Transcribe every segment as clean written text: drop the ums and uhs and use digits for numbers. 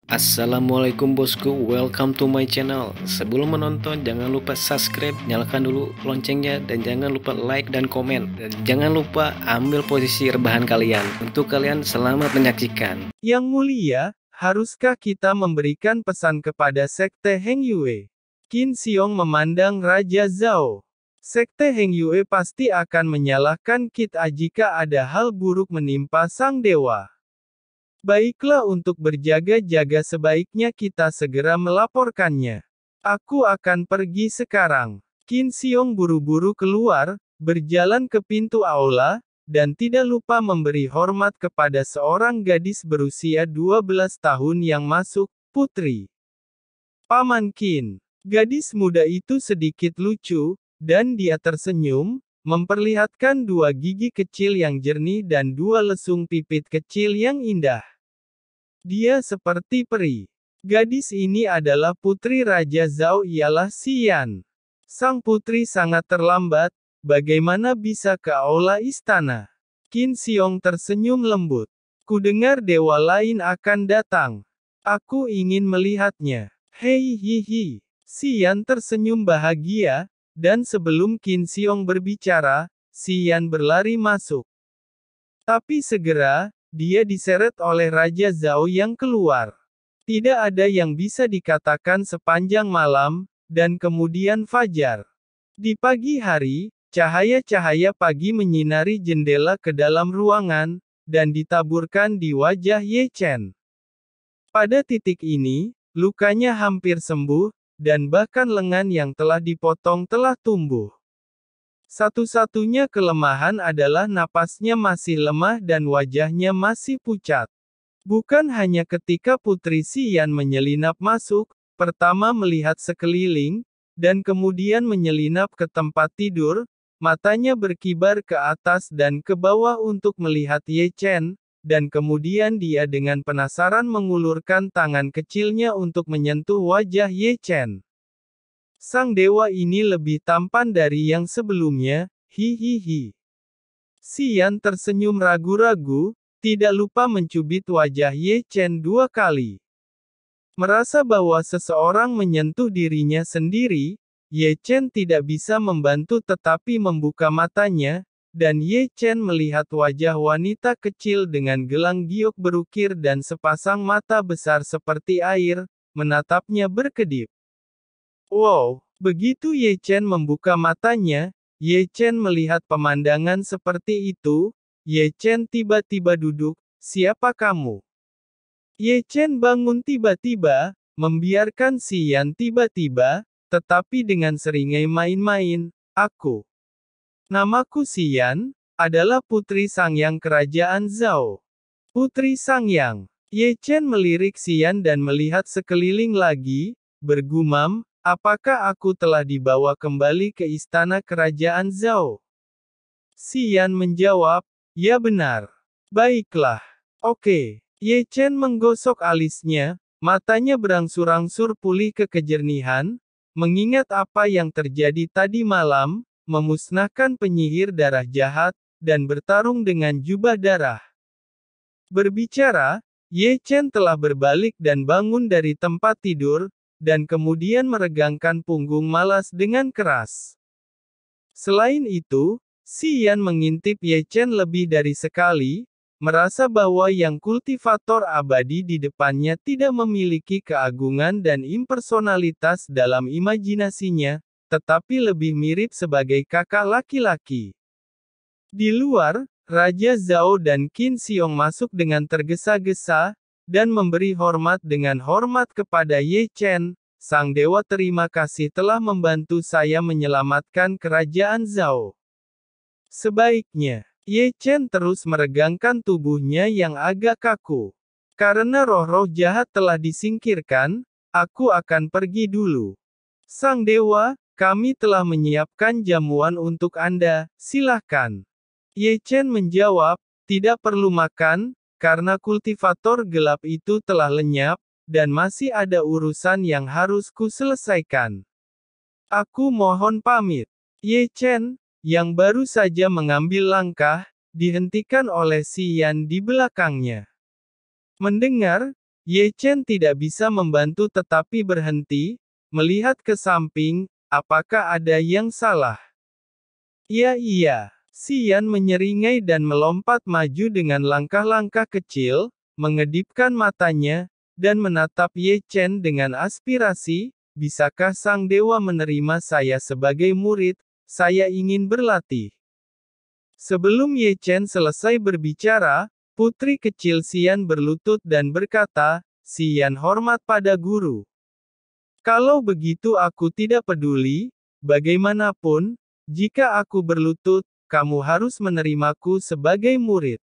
Assalamualaikum bosku, welcome to my channel. Sebelum menonton jangan lupa subscribe, nyalakan dulu loncengnya, dan jangan lupa like dan komen. Dan jangan lupa ambil posisi rebahan kalian. Untuk kalian selamat menyaksikan. Yang mulia, haruskah kita memberikan pesan kepada Sekte Heng Yue? Qin Xiong memandang Raja Zhao. Sekte Heng Yue pasti akan menyalahkan kita jika ada hal buruk menimpa sang dewa. Baiklah, untuk berjaga-jaga sebaiknya kita segera melaporkannya. Aku akan pergi sekarang. Qin Xiong buru-buru keluar, berjalan ke pintu aula, dan tidak lupa memberi hormat kepada seorang gadis berusia 12 tahun yang masuk, Putri. Paman Qin. Gadis muda itu sedikit lucu, dan dia tersenyum, memperlihatkan dua gigi kecil yang jernih dan dua lesung pipit kecil yang indah. Dia seperti peri. Gadis ini adalah putri Raja Zhao, ialah Xian. Sang putri sangat terlambat, bagaimana bisa ke aula istana? Qin Xiong tersenyum lembut. Kudengar dewa lain akan datang. Aku ingin melihatnya. Hei hihi. Xian tersenyum bahagia, dan sebelum Qin Xiong berbicara, Xian berlari masuk. Tapi segera, dia diseret oleh Raja Zhao yang keluar. Tidak ada yang bisa dikatakan sepanjang malam, dan kemudian fajar. Di pagi hari, cahaya-cahaya pagi menyinari jendela ke dalam ruangan, dan ditaburkan di wajah Ye Chen. Pada titik ini, lukanya hampir sembuh, dan bahkan lengan yang telah dipotong telah tumbuh. Satu-satunya kelemahan adalah napasnya masih lemah dan wajahnya masih pucat. Bukan hanya ketika Putri Xian menyelinap masuk, pertama melihat sekeliling, dan kemudian menyelinap ke tempat tidur, matanya berkibar ke atas dan ke bawah untuk melihat Ye Chen, dan kemudian dia dengan penasaran mengulurkan tangan kecilnya untuk menyentuh wajah Ye Chen. Sang dewa ini lebih tampan dari yang sebelumnya, hihihi. Xian tersenyum ragu-ragu, tidak lupa mencubit wajah Ye Chen 2 kali. Merasa bahwa seseorang menyentuh dirinya sendiri, Ye Chen tidak bisa membantu tetapi membuka matanya, dan Ye Chen melihat wajah wanita kecil dengan gelang giok berukir dan sepasang mata besar seperti air, menatapnya berkedip. Wow, begitu Ye Chen membuka matanya, Ye Chen melihat pemandangan seperti itu, Ye Chen tiba-tiba duduk, siapa kamu? Ye Chen bangun tiba-tiba, membiarkan Xian tiba-tiba, tetapi dengan seringai main-main, aku. Namaku Xian, adalah putri Sangyang Kerajaan Zhao. Putri Sangyang. Ye Chen melirik Xian dan melihat sekeliling lagi, bergumam, apakah aku telah dibawa kembali ke istana kerajaan Zhao? Xian menjawab, ya benar. Baiklah. Oke. Ye Chen menggosok alisnya, matanya berangsur-angsur pulih ke kejernihan, mengingat apa yang terjadi tadi malam, memusnahkan penyihir darah jahat, dan bertarung dengan jubah darah. Berbicara, Ye Chen telah berbalik dan bangun dari tempat tidur, dan kemudian meregangkan punggung malas dengan keras. Selain itu, Xian mengintip Ye Chen lebih dari sekali, merasa bahwa yang kultivator abadi di depannya tidak memiliki keagungan dan impersonalitas dalam imajinasinya, tetapi lebih mirip sebagai kakak laki-laki. Di luar, Raja Zhao dan Qin Xiong masuk dengan tergesa-gesa, dan memberi hormat dengan hormat kepada Ye Chen, sang dewa terima kasih telah membantu saya menyelamatkan kerajaan Zhao. Sebaiknya, Ye Chen terus meregangkan tubuhnya yang agak kaku. Karena roh-roh jahat telah disingkirkan, aku akan pergi dulu. Sang dewa, kami telah menyiapkan jamuan untuk Anda, silahkan. Ye Chen menjawab, tidak perlu makan, karena kultivator gelap itu telah lenyap, dan masih ada urusan yang harus ku selesaikan. Aku mohon pamit. Ye Chen, yang baru saja mengambil langkah, dihentikan oleh Xian di belakangnya. Mendengar, Ye Chen tidak bisa membantu tetapi berhenti, melihat ke samping, apakah ada yang salah? Iya. Xian menyeringai dan melompat maju dengan langkah-langkah kecil, mengedipkan matanya, dan menatap Ye Chen dengan aspirasi, bisakah sang dewa menerima saya sebagai murid? Saya ingin berlatih. Sebelum Ye Chen selesai berbicara, putri kecil Xian berlutut dan berkata, Xian hormat pada guru. Kalau begitu aku tidak peduli, bagaimanapun, jika aku berlutut, kamu harus menerimaku sebagai murid.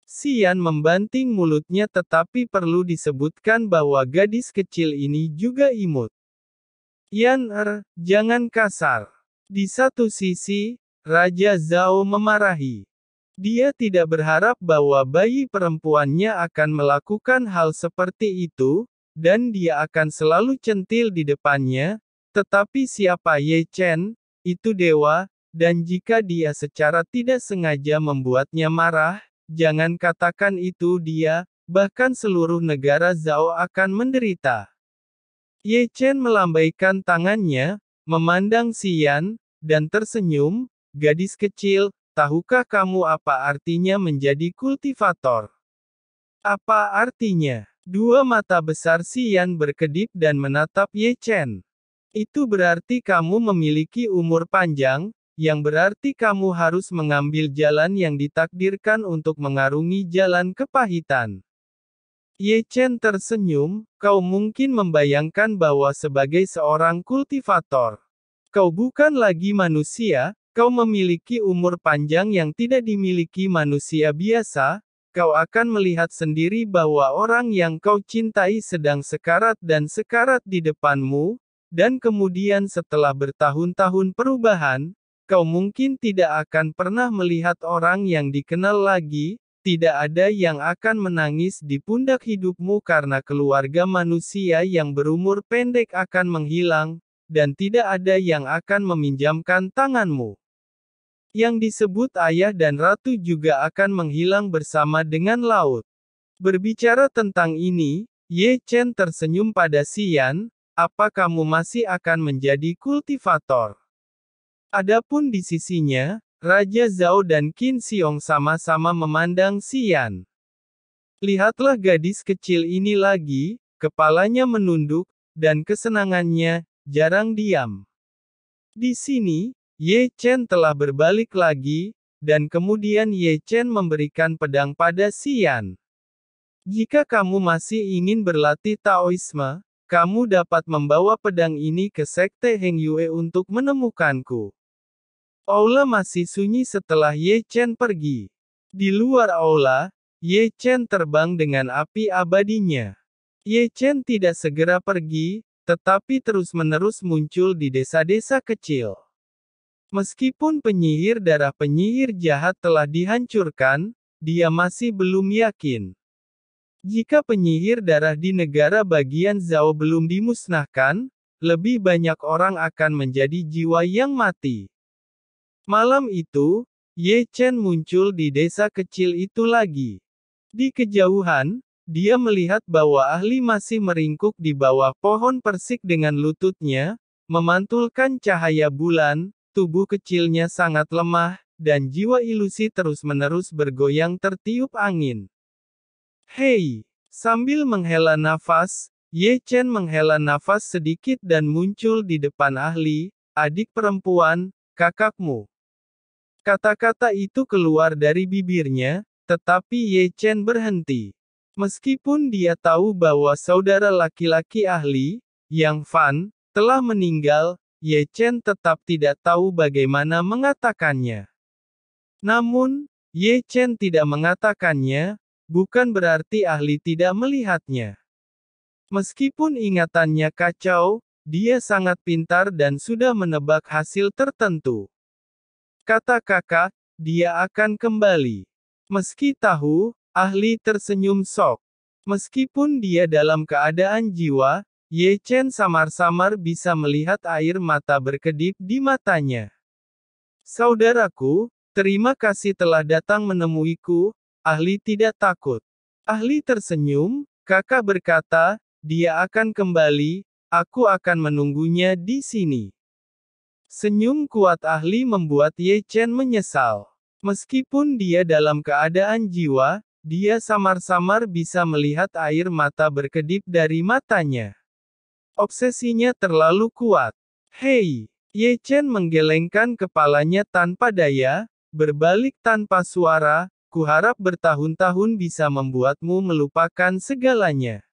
Xian membanting mulutnya tetapi perlu disebutkan bahwa gadis kecil ini juga imut. Jangan kasar. Di satu sisi, Raja Zhao memarahi. Dia tidak berharap bahwa bayi perempuannya akan melakukan hal seperti itu, dan dia akan selalu centil di depannya, tetapi siapa Ye Chen, itu dewa, dan jika dia secara tidak sengaja membuatnya marah, jangan katakan itu dia, bahkan seluruh negara Zhao akan menderita. Ye Chen melambaikan tangannya, memandang Xian, dan tersenyum, gadis kecil, tahukah kamu apa artinya menjadi kultivator? Apa artinya? Dua mata besar Xian berkedip dan menatap Ye Chen. Itu berarti kamu memiliki umur panjang, yang berarti kamu harus mengambil jalan yang ditakdirkan untuk mengarungi jalan kepahitan. Ye Chen tersenyum, kau mungkin membayangkan bahwa sebagai seorang kultivator, kau bukan lagi manusia, kau memiliki umur panjang yang tidak dimiliki manusia biasa, kau akan melihat sendiri bahwa orang yang kau cintai sedang sekarat dan sekarat di depanmu, dan kemudian setelah bertahun-tahun perubahan, kau mungkin tidak akan pernah melihat orang yang dikenal lagi, tidak ada yang akan menangis di pundak hidupmu karena keluarga manusia yang berumur pendek akan menghilang, dan tidak ada yang akan meminjamkan tanganmu. Yang disebut ayah dan ratu juga akan menghilang bersama dengan laut. Berbicara tentang ini, Ye Chen tersenyum pada Xian, apa kamu masih akan menjadi kultivator? Adapun di sisinya, Raja Zhao dan Qin Xiong sama-sama memandang Xian. Lihatlah gadis kecil ini lagi, kepalanya menunduk, dan kesenangannya jarang diam. Di sini, Ye Chen telah berbalik lagi, dan kemudian Ye Chen memberikan pedang pada Xian. Jika kamu masih ingin berlatih Taoisme, kamu dapat membawa pedang ini ke Sekte Heng Yue untuk menemukanku. Aula masih sunyi setelah Ye Chen pergi. Di luar aula, Ye Chen terbang dengan api abadinya. Ye Chen tidak segera pergi, tetapi terus-menerus muncul di desa-desa kecil. Meskipun penyihir darah penyihir jahat telah dihancurkan, dia masih belum yakin. Jika penyihir darah di negara bagian Zhao belum dimusnahkan, lebih banyak orang akan menjadi jiwa yang mati. Malam itu, Ye Chen muncul di desa kecil itu lagi. Di kejauhan, dia melihat bahwa ahli masih meringkuk di bawah pohon persik dengan lututnya, memantulkan cahaya bulan, tubuh kecilnya sangat lemah, dan jiwa ilusi terus-menerus bergoyang tertiup angin. Hei! Sambil menghela nafas, Ye Chen menghela nafas sedikit dan muncul di depan ahli, adik perempuan, kakakmu. Kata-kata itu keluar dari bibirnya, tetapi Ye Chen berhenti. Meskipun dia tahu bahwa saudara laki-laki ahli, Yang Fan, telah meninggal, Ye Chen tetap tidak tahu bagaimana mengatakannya. Namun, Ye Chen tidak mengatakannya, bukan berarti ahli tidak melihatnya. Meskipun ingatannya kacau, dia sangat pintar dan sudah menebak hasil tertentu. Kata kakak, dia akan kembali. Meski tahu, ahli tersenyum sok. Meskipun dia dalam keadaan jiwa, Ye Chen samar-samar bisa melihat air mata berkedip di matanya. Saudaraku, terima kasih telah datang menemuiku, ahli tidak takut. Ahli tersenyum, Kakak berkata, dia akan kembali, aku akan menunggunya di sini. Senyum kuat ahli membuat Ye Chen menyesal. Meskipun dia dalam keadaan jiwa, dia samar-samar bisa melihat air mata berkedip dari matanya. Obsesinya terlalu kuat. Hei! Ye Chen menggelengkan kepalanya tanpa daya, berbalik tanpa suara, kuharap bertahun-tahun bisa membuatmu melupakan segalanya.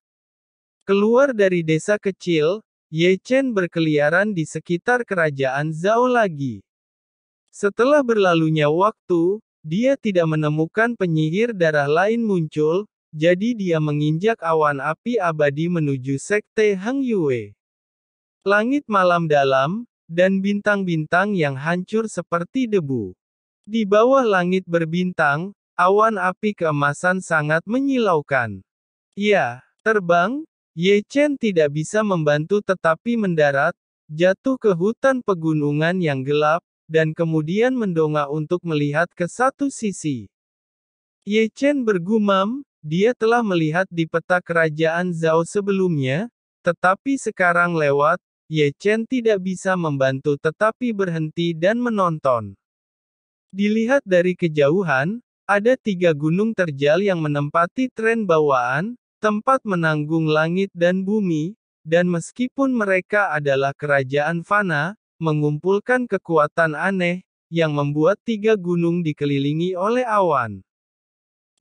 Keluar dari desa kecil, Ye Chen berkeliaran di sekitar kerajaan Zhao lagi. Setelah berlalunya waktu, dia tidak menemukan penyihir darah lain muncul, jadi dia menginjak awan api abadi menuju sekte Heng Yue. Langit malam dalam, dan bintang-bintang yang hancur seperti debu. Di bawah langit berbintang, awan api keemasan sangat menyilaukan. Ya, terbang, Ye Chen tidak bisa membantu tetapi mendarat, jatuh ke hutan pegunungan yang gelap, dan kemudian mendongak untuk melihat ke satu sisi. Ye Chen bergumam, dia telah melihat di peta kerajaan Zhao sebelumnya, tetapi sekarang lewat, Ye Chen tidak bisa membantu tetapi berhenti dan menonton. Dilihat dari kejauhan, ada 3 gunung terjal yang menempati tren bawaan, tempat menanggung langit dan bumi, dan meskipun mereka adalah kerajaan fana, mengumpulkan kekuatan aneh, yang membuat 3 gunung dikelilingi oleh awan.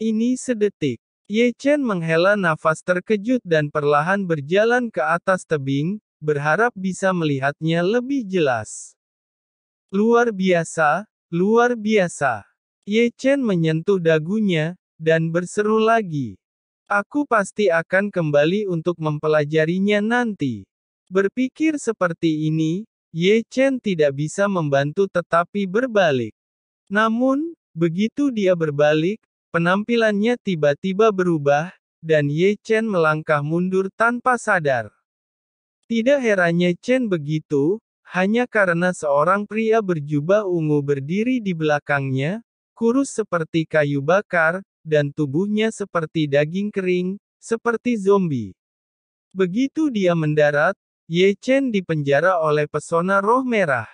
Ini sedetik. Ye Chen menghela nafas terkejut dan perlahan berjalan ke atas tebing, berharap bisa melihatnya lebih jelas. Luar biasa, luar biasa. Ye Chen menyentuh dagunya, dan berseru lagi. Aku pasti akan kembali untuk mempelajarinya nanti. Berpikir seperti ini, Ye Chen tidak bisa membantu tetapi berbalik. Namun, begitu dia berbalik, penampilannya tiba-tiba berubah, dan Ye Chen melangkah mundur tanpa sadar. Tidak herannya Chen begitu, hanya karena seorang pria berjubah ungu berdiri di belakangnya, kurus seperti kayu bakar, dan tubuhnya seperti daging kering, seperti zombie. Begitu dia mendarat, Ye Chen dipenjara oleh pesona roh merah.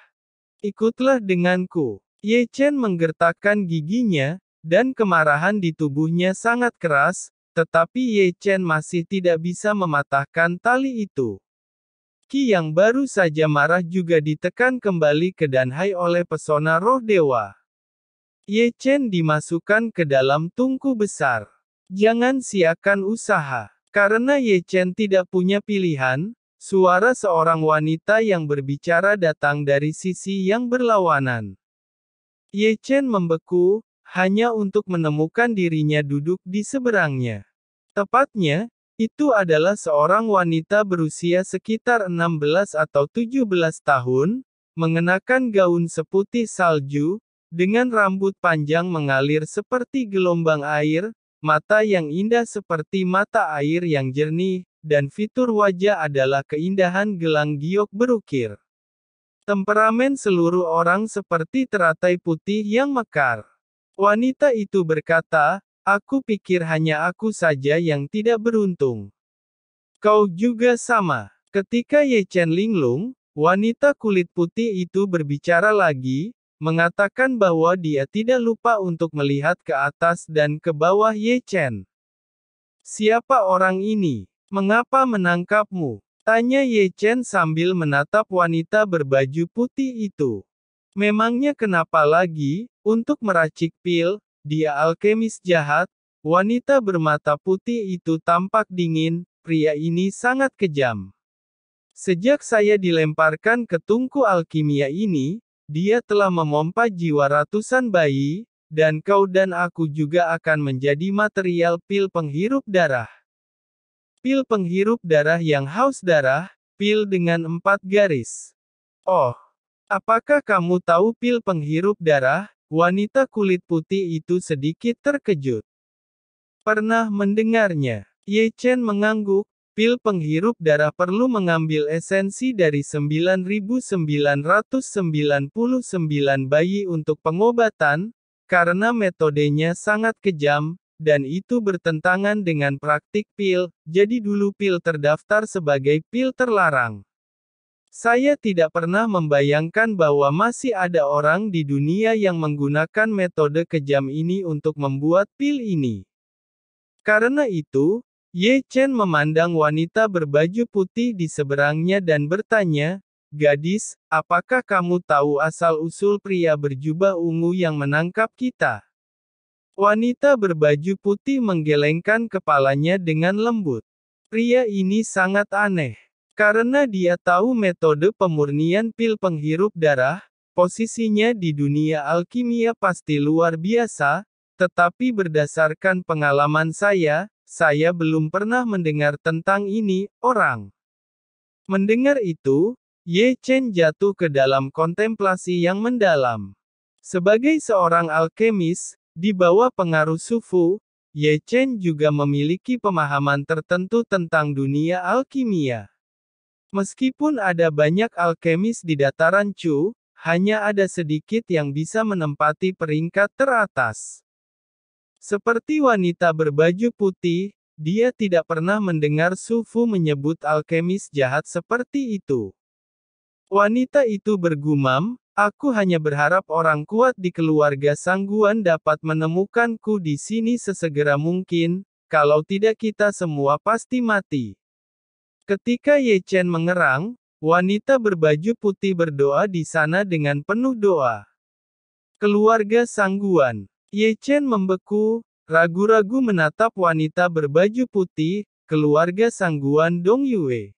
Ikutlah denganku. Ye Chen menggertakkan giginya, dan kemarahan di tubuhnya sangat keras, tetapi Ye Chen masih tidak bisa mematahkan tali itu. Qi yang baru saja marah juga ditekan kembali ke Danhai oleh pesona roh dewa. Ye Chen dimasukkan ke dalam tungku besar. Jangan siakan usaha. Karena Ye Chen tidak punya pilihan, suara seorang wanita yang berbicara datang dari sisi yang berlawanan. Ye Chen membeku, hanya untuk menemukan dirinya duduk di seberangnya. Tepatnya, itu adalah seorang wanita berusia sekitar 16 atau 17 tahun, mengenakan gaun seputih salju, dengan rambut panjang mengalir seperti gelombang air, mata yang indah seperti mata air yang jernih, dan fitur wajah adalah keindahan gelang giok berukir. Temperamen seluruh orang seperti teratai putih yang mekar. Wanita itu berkata, aku pikir hanya aku saja yang tidak beruntung. Kau juga sama. Ketika Ye Chen linglung, wanita kulit putih itu berbicara lagi, mengatakan bahwa dia tidak lupa untuk melihat ke atas dan ke bawah Ye Chen. Siapa orang ini? Mengapa menangkapmu? Tanya Ye Chen sambil menatap wanita berbaju putih itu. Memangnya kenapa lagi? Untuk meracik pil, dia alkemis jahat. Wanita bermata putih itu tampak dingin, pria ini sangat kejam. Sejak saya dilemparkan ke tungku alkimia ini, dia telah memompa jiwa ratusan bayi, dan kau dan aku juga akan menjadi material pil penghirup darah. Pil penghirup darah yang haus darah, pil dengan 4 garis. Oh, apakah kamu tahu pil penghirup darah? Wanita kulit putih itu sedikit terkejut. Pernah mendengarnya. Ye Chen mengangguk, pil penghirup darah perlu mengambil esensi dari 9.999 bayi untuk pengobatan, karena metodenya sangat kejam, dan itu bertentangan dengan praktik pil, jadi dulu pil terdaftar sebagai pil terlarang. Saya tidak pernah membayangkan bahwa masih ada orang di dunia yang menggunakan metode kejam ini untuk membuat pil ini. Karena itu, Ye Chen memandang wanita berbaju putih di seberangnya dan bertanya, "Gadis, apakah kamu tahu asal-usul pria berjubah ungu yang menangkap kita?" Wanita berbaju putih menggelengkan kepalanya dengan lembut. Pria ini sangat aneh. Karena dia tahu metode pemurnian pil penghirup darah, posisinya di dunia alkimia pasti luar biasa, tetapi berdasarkan pengalaman saya belum pernah mendengar tentang ini, orang. Mendengar itu, Ye Chen jatuh ke dalam kontemplasi yang mendalam. Sebagai seorang alkemis, di bawah pengaruh Sufu, Ye Chen juga memiliki pemahaman tertentu tentang dunia alkimia. Meskipun ada banyak alkemis di dataran Chu, hanya ada sedikit yang bisa menempati peringkat teratas. Seperti wanita berbaju putih, dia tidak pernah mendengar Sufu menyebut alkemis jahat seperti itu. Wanita itu bergumam, "Aku hanya berharap orang kuat di keluarga Sangguan dapat menemukanku di sini sesegera mungkin, kalau tidak kita semua pasti mati." Ketika Ye Chen mengerang, wanita berbaju putih berdoa di sana dengan penuh doa. Keluarga Sangguan. Ye Chen membeku, ragu-ragu menatap wanita berbaju putih, keluarga Sangguan Dong Yue.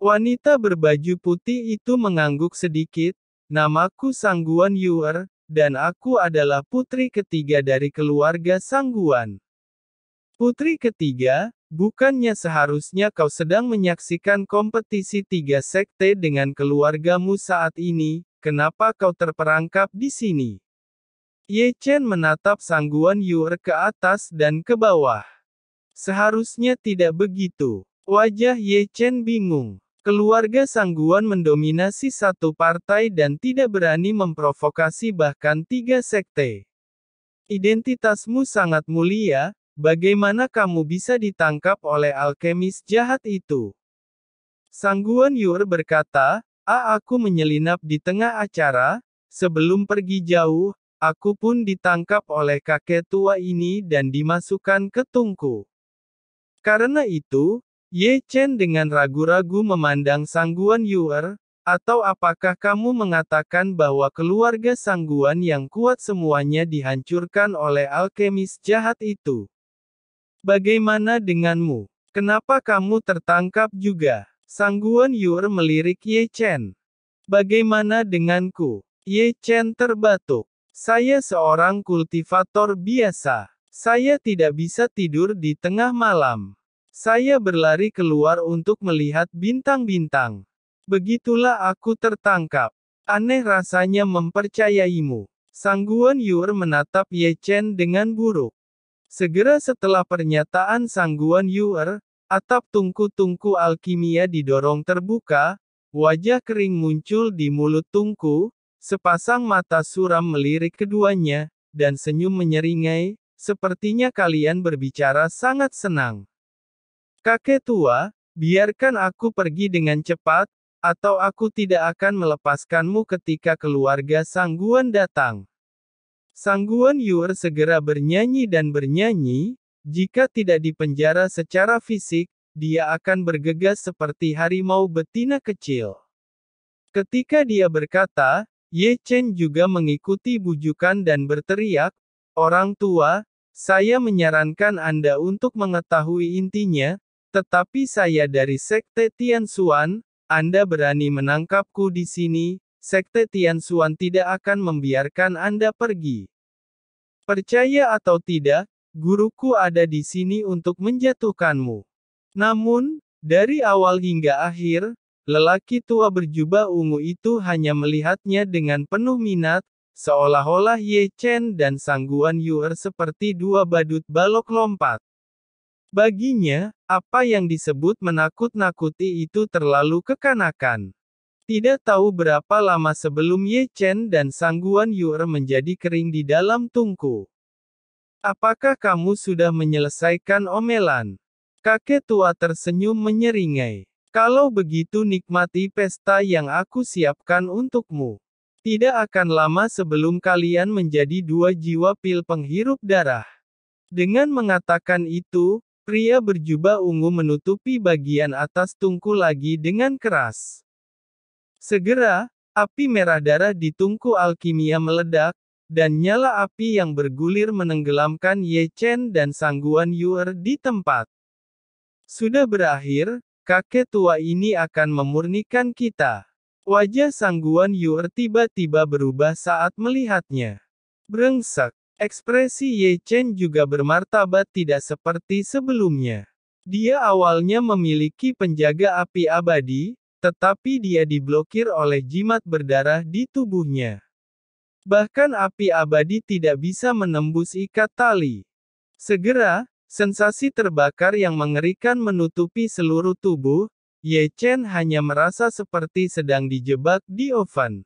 Wanita berbaju putih itu mengangguk sedikit, "Namaku Sangguan Yuer, dan aku adalah putri ketiga dari keluarga Sangguan." Putri ketiga, bukannya seharusnya kau sedang menyaksikan kompetisi 3 sekte dengan keluargamu saat ini, kenapa kau terperangkap di sini? Ye Chen menatap Sangguan Yuer ke atas dan ke bawah. Seharusnya tidak begitu. Wajah Ye Chen bingung. Keluarga Sangguan mendominasi satu partai dan tidak berani memprovokasi bahkan 3 sekte. Identitasmu sangat mulia, bagaimana kamu bisa ditangkap oleh alkemis jahat itu? Sangguan Yuer berkata, Aku menyelinap di tengah acara, sebelum pergi jauh, aku pun ditangkap oleh kakek tua ini dan dimasukkan ke tungku." Karena itu, Ye Chen dengan ragu-ragu memandang Sangguan Yuer, "Atau apakah kamu mengatakan bahwa keluarga Sangguan yang kuat semuanya dihancurkan oleh alkemis jahat itu? Bagaimana denganmu? Kenapa kamu tertangkap juga?" Sangguan Yuer melirik Ye Chen. "Bagaimana denganku?" Ye Chen terbatuk. "Saya seorang kultivator biasa. Saya tidak bisa tidur di tengah malam. Saya berlari keluar untuk melihat bintang-bintang. Begitulah aku tertangkap. Aneh rasanya mempercayaimu." Sangguan Yuer menatap Ye Chen dengan buruk. Segera setelah pernyataan Sangguan Yuer, atap tungku-tungku alkimia didorong terbuka, wajah kering muncul di mulut tungku, sepasang mata suram melirik keduanya, dan senyum menyeringai, "Sepertinya kalian berbicara sangat senang. Kakek tua, biarkan aku pergi dengan cepat, atau aku tidak akan melepaskanmu ketika keluarga Sangguan datang." Sangguan Yuer segera bernyanyi dan bernyanyi, jika tidak dipenjara secara fisik, dia akan bergegas seperti harimau betina kecil. Ketika dia berkata, Ye Chen juga mengikuti bujukan dan berteriak, "Orang tua, saya menyarankan Anda untuk mengetahui intinya, tetapi saya dari Sekte Tianxuan, Anda berani menangkapku di sini, Sekte Tianxuan tidak akan membiarkan Anda pergi. Percaya atau tidak, guruku ada di sini untuk menjatuhkanmu." Namun, dari awal hingga akhir, lelaki tua berjubah ungu itu hanya melihatnya dengan penuh minat, seolah-olah Ye Chen dan Sangguan Yuer seperti dua badut balok lompat. Baginya, apa yang disebut menakut-nakuti itu terlalu kekanakan. Tidak tahu berapa lama sebelum Ye Chen dan Sangguan Yuer menjadi kering di dalam tungku. Apakah kamu sudah menyelesaikan omelan? Kakek tua tersenyum menyeringai. Kalau begitu nikmati pesta yang aku siapkan untukmu. Tidak akan lama sebelum kalian menjadi dua jiwa pil penghirup darah. Dengan mengatakan itu, pria berjubah ungu menutupi bagian atas tungku lagi dengan keras. Segera, api merah darah di tungku alkimia meledak, dan nyala api yang bergulir menenggelamkan Ye Chen dan Sang Guan Yuer di tempat. Sudah berakhir, kakek tua ini akan memurnikan kita. Wajah Sang Guan Yuer tiba-tiba berubah saat melihatnya. Brengsek. Ekspresi Ye Chen juga bermartabat tidak seperti sebelumnya. Dia awalnya memiliki penjaga api abadi, tetapi dia diblokir oleh jimat berdarah di tubuhnya. Bahkan api abadi tidak bisa menembus ikat tali. Segera, sensasi terbakar yang mengerikan menutupi seluruh tubuh. Ye Chen hanya merasa seperti sedang dijebak di oven.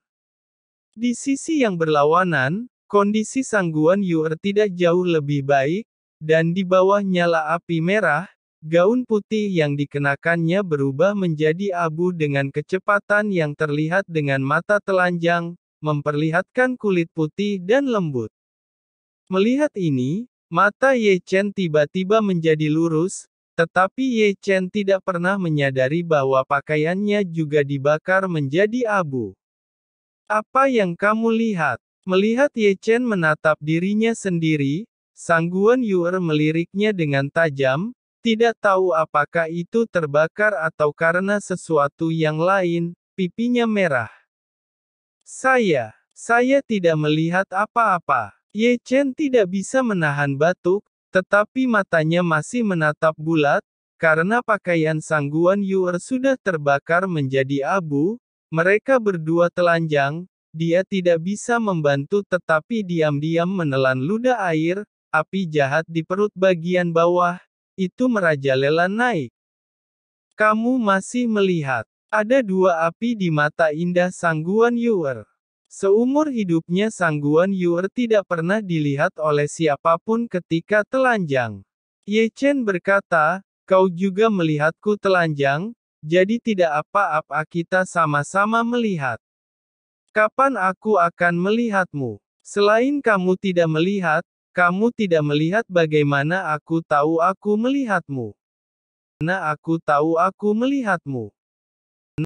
Di sisi yang berlawanan, kondisi Sang Guan Yuer tidak jauh lebih baik, dan di bawah nyala api merah, gaun putih yang dikenakannya berubah menjadi abu dengan kecepatan yang terlihat dengan mata telanjang, memperlihatkan kulit putih dan lembut. Melihat ini, mata Ye Chen tiba-tiba menjadi lurus, tetapi Ye Chen tidak pernah menyadari bahwa pakaiannya juga dibakar menjadi abu. Apa yang kamu lihat? Melihat Ye Chen menatap dirinya sendiri, Sang Guan Yuer meliriknya dengan tajam, tidak tahu apakah itu terbakar atau karena sesuatu yang lain, pipinya merah. Saya tidak melihat apa-apa. Ye Chen tidak bisa menahan batuk, tetapi matanya masih menatap bulat, karena pakaian Sang Guan Yuer sudah terbakar menjadi abu, mereka berdua telanjang, dia tidak bisa membantu tetapi diam-diam menelan ludah air, api jahat di perut bagian bawah, itu merajalela naik. Kamu masih melihat, ada dua api di mata indah Sang Guan Yuer. Seumur hidupnya Sang Guan Yuer tidak pernah dilihat oleh siapapun ketika telanjang. Ye Chen berkata, kau juga melihatku telanjang, jadi tidak apa-apa kita sama-sama melihat. Kapan aku akan melihatmu? Selain kamu tidak melihat bagaimana aku tahu aku melihatmu. Karena aku tahu aku melihatmu.